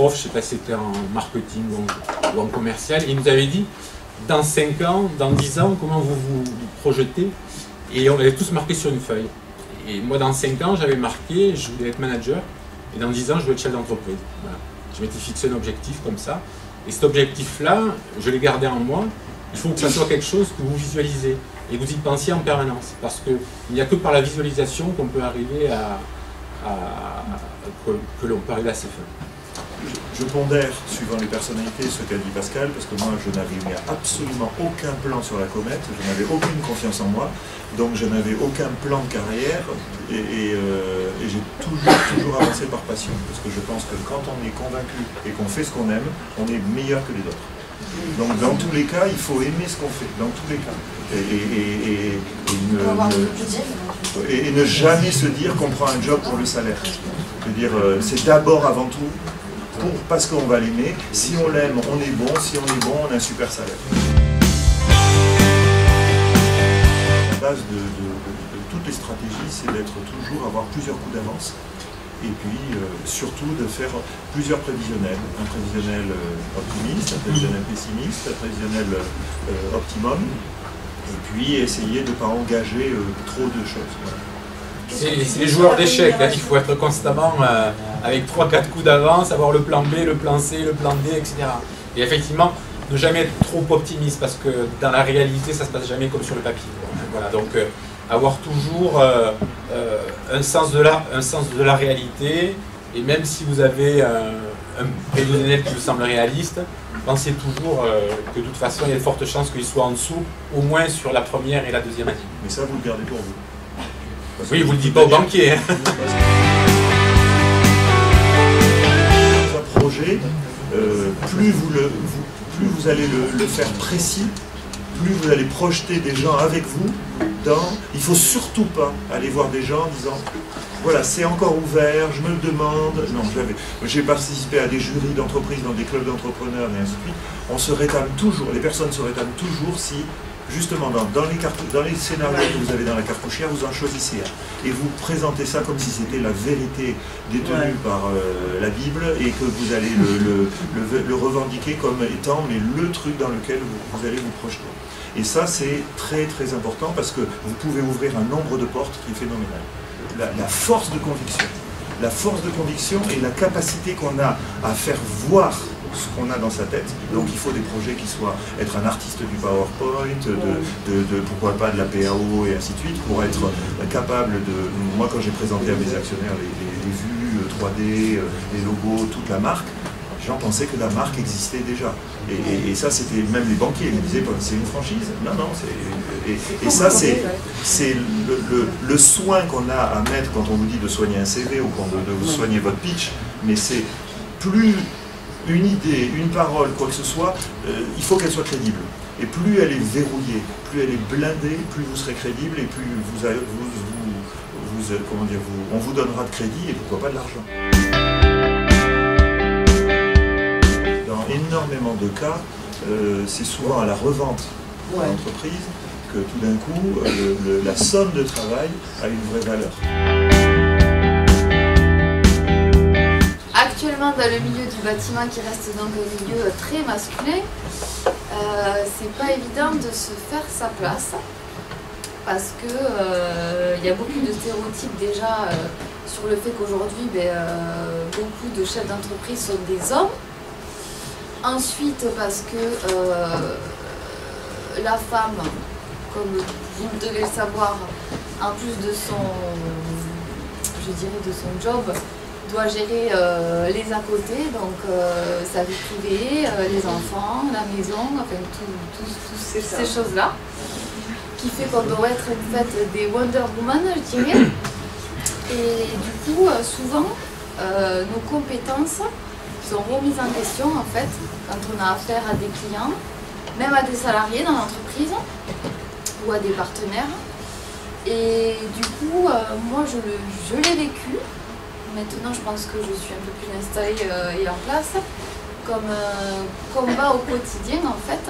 prof, je ne sais pas si c'était en marketing ou en commercial, et il nous avait dit, dans 5 ans, dans 10 ans, comment vous vous projetez? Et on avait tous marqué sur une feuille. Et moi, dans 5 ans, j'avais marqué, je voulais être manager, et dans 10 ans, je voulais être chef d'entreprise. Voilà. Je m'étais fixé un objectif comme ça, et cet objectif-là, je l'ai gardé en moi. Il faut que ça soit quelque chose que vous visualisez, et vous y pensiez en permanence, parce qu'il n'y a que par la visualisation qu'on peut arriver que l'on peut arriver à ses fins. Je pondère, suivant les personnalités, ce qu'a dit Pascal, parce que moi, je n'avais absolument aucun plan sur la comète, je n'avais aucune confiance en moi, donc je n'avais aucun plan de carrière, et j'ai toujours avancé par passion, parce que je pense que quand on est convaincu et qu'on fait ce qu'on aime, on est meilleur que les autres. Donc dans tous les cas, il faut aimer ce qu'on fait, dans tous les cas. Et ne jamais se dire qu'on prend un job pour le salaire. Je veux dire, c'est d'abord avant tout parce qu'on va l'aimer. Si on l'aime, on est bon. Si on est bon, on a un super salaire. La base de toutes les stratégies, c'est d'être toujours, avoir plusieurs coups d'avance. Et puis surtout de faire plusieurs prévisionnels. Un prévisionnel optimiste, un prévisionnel pessimiste, un prévisionnel optimum. Et puis essayer de ne pas engager trop de choses. Voilà. C'est les joueurs d'échecs, hein. Il faut être constamment avec 3-4 coups d'avance, avoir le plan B, le plan C, le plan D, etc. Et effectivement, ne jamais être trop optimiste, parce que dans la réalité, ça ne se passe jamais comme sur le papier. Voilà, donc avoir toujours un sens de la réalité, et même si vous avez un prévisionnel qui vous semble réaliste, pensez toujours que de toute façon, il y a de fortes chances qu'il soit en dessous, au moins sur la première et la deuxième année. Mais ça, vous le gardez pour vous. Oui, vous ne le dites pas au banquier. Hein. Un projet, plus vous allez le faire précis, plus vous allez projeter des gens avec vous dans... Il ne faut surtout pas aller voir des gens en disant voilà, c'est encore ouvert, je me le demande. Non, j'ai participé à des jurys d'entreprise, dans des clubs d'entrepreneurs et ainsi de suite. On se rétame toujours, les personnes se rétament toujours si, justement, dans les scénarios que vous avez dans la cartouchière, vous en choisissez un. Et vous présentez ça comme si c'était la vérité détenue par la Bible, et que vous allez le revendiquer comme étant le truc dans lequel vous allez vous projeter. Et ça, c'est très très important, parce que vous pouvez ouvrir un nombre de portes qui est phénoménal. La force de conviction. La force de conviction et la capacité qu'on a à faire voir ce qu'on a dans sa tête. Donc il faut des projets qui soient être un artiste du PowerPoint, pourquoi pas de la PAO et ainsi de suite, pour être capable de... Moi, quand j'ai présenté à mes actionnaires les vues 3D, les logos, toute la marque, j'en pensais que la marque existait déjà. Et ça, c'était même les banquiers, ils me disaient, c'est une franchise? Non, non, et ça, c'est le soin qu'on a à mettre quand on vous dit de soigner un CV ou de vous soigner votre pitch, mais c'est plus une idée, une parole, quoi que ce soit, il faut qu'elle soit crédible. Et plus elle est verrouillée, plus elle est blindée, plus vous serez crédible, et plus on vous donnera de crédit et pourquoi pas de l'argent. Dans énormément de cas, c'est souvent à la revente de l'entreprise que tout d'un coup, la somme de travail a une vraie valeur. Actuellement, dans le milieu du bâtiment, qui reste donc un milieu très masculin, c'est pas évident de se faire sa place, parce que y a beaucoup de stéréotypes déjà sur le fait qu'aujourd'hui, beaucoup de chefs d'entreprise sont des hommes. Ensuite, parce que la femme, comme vous devez le savoir, en plus de son, de son job, doit gérer les à côté, donc sa vie privée, les enfants, la maison, enfin toutes ces choses-là, qui fait qu'on doit être en fait des Wonder Woman, je dirais. Et du coup, souvent, nos compétences sont remises en question en fait, quand on a affaire à des clients, même à des salariés dans l'entreprise, ou à des partenaires. Et du coup, moi je l'ai vécu. Maintenant, je pense que je suis un peu plus installée et en place, comme combat au quotidien en fait.